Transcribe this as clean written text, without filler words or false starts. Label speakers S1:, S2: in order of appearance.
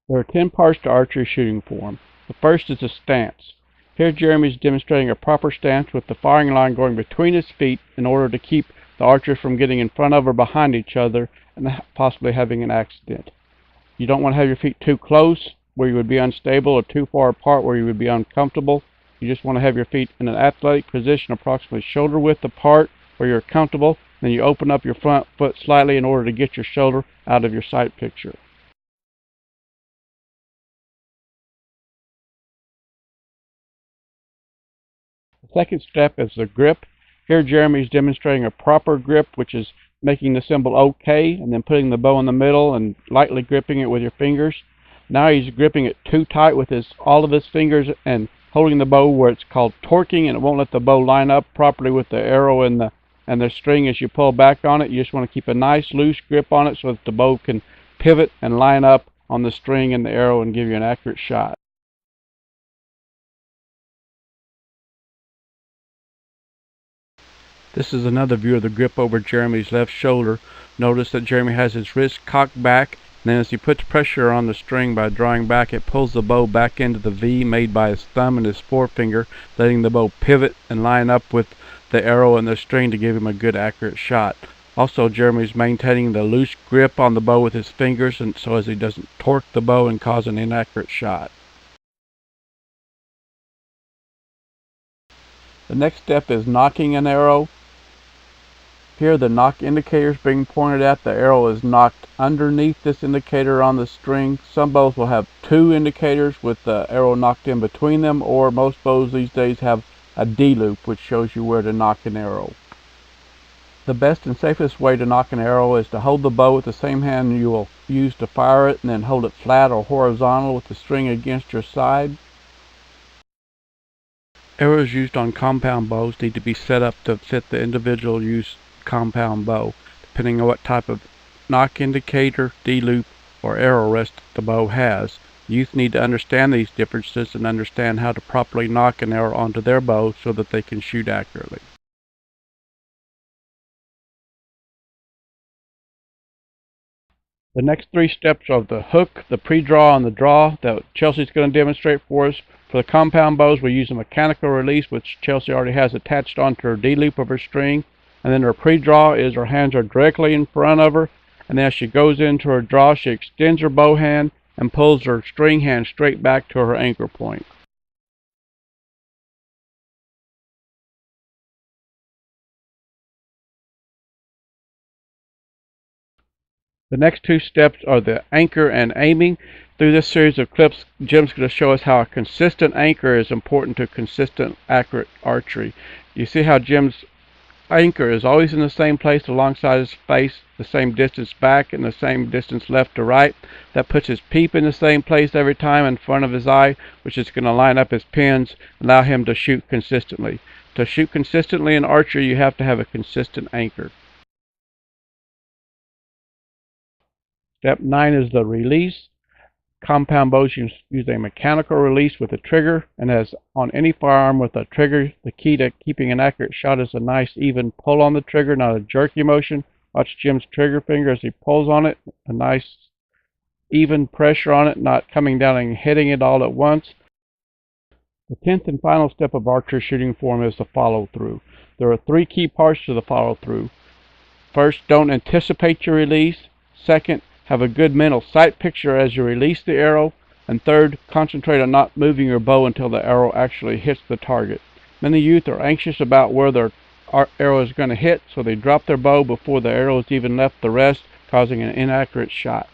S1: There are 10 parts to archery shooting form. The first is the stance. Here Jeremy is demonstrating a proper stance with the firing line going between his feet in order to keep the archers from getting in front of or behind each other and possibly having an accident. You don't want to have your feet too close where you would be unstable or too far apart where you would be uncomfortable. You just want to have your feet in an athletic position approximately shoulder width apart where you're comfortable. Then you open up your front foot slightly in order to get your shoulder out of your sight picture. The second step is the grip. Here Jeremy is demonstrating a proper grip, which is making the symbol OK and then putting the bow in the middle and lightly gripping it with your fingers. Now he's gripping it too tight with all of his fingers and holding the bow where it's called torquing, and it won't let the bow line up properly with the arrow and the string as you pull back on it. You just want to keep a nice loose grip on it so that the bow can pivot and line up on the string and the arrow and give you an accurate shot. This is another view of the grip over Jeremy's left shoulder. Notice that Jeremy has his wrist cocked back, and then as he puts pressure on the string by drawing back, it pulls the bow back into the V made by his thumb and his forefinger, letting the bow pivot and line up with the arrow and the string to give him a good accurate shot. Also, Jeremy's maintaining the loose grip on the bow with his fingers, and so as he doesn't torque the bow and cause an inaccurate shot. The next step is nocking an arrow. Here the knock indicator is being pointed at. The arrow is knocked underneath this indicator on the string. Some bows will have two indicators with the arrow knocked in between them, or most bows these days have a D-loop which shows you where to knock an arrow. The best and safest way to knock an arrow is to hold the bow with the same hand you will use to fire it, and then hold it flat or horizontal with the string against your side. Arrows used on compound bows need to be set up to fit the individual use compound bow, depending on what type of knock indicator, D-loop, or arrow rest the bow has. Youth need to understand these differences and understand how to properly knock an arrow onto their bow so that they can shoot accurately. The next three steps are the hook, the pre-draw, and the draw that Chelsea's going to demonstrate for us. For the compound bows, we use a mechanical release, which Chelsea already has attached onto her D-loop of her string. And then her pre-draw is her hands are directly in front of her, and then as she goes into her draw, she extends her bow hand and pulls her string hand straight back to her anchor point. The next two steps are the anchor and aiming. Through this series of clips, Jim's going to show us how a consistent anchor is important to consistent, accurate archery. You see how Jim's anchor is always in the same place alongside his face, the same distance back and the same distance left to right. That puts his peep in the same place every time in front of his eye, which is going to line up his pins and allow him to shoot consistently. To shoot consistently in archery, you have to have a consistent anchor. Step 9 is the release. Compound bows use a mechanical release with a trigger, and as on any firearm with a trigger, the key to keeping an accurate shot is a nice even pull on the trigger, not a jerky motion. Watch Jim's trigger finger as he pulls on it, a nice even pressure on it, not coming down and hitting it all at once. The 10th and final step of archery shooting form is the follow-through. There are 3 key parts to the follow-through. First, don't anticipate your release. Second, have a good mental sight picture as you release the arrow. And third, concentrate on not moving your bow until the arrow actually hits the target. Many youth are anxious about where their arrow is going to hit, so they drop their bow before the arrow has even left the rest, causing an inaccurate shot.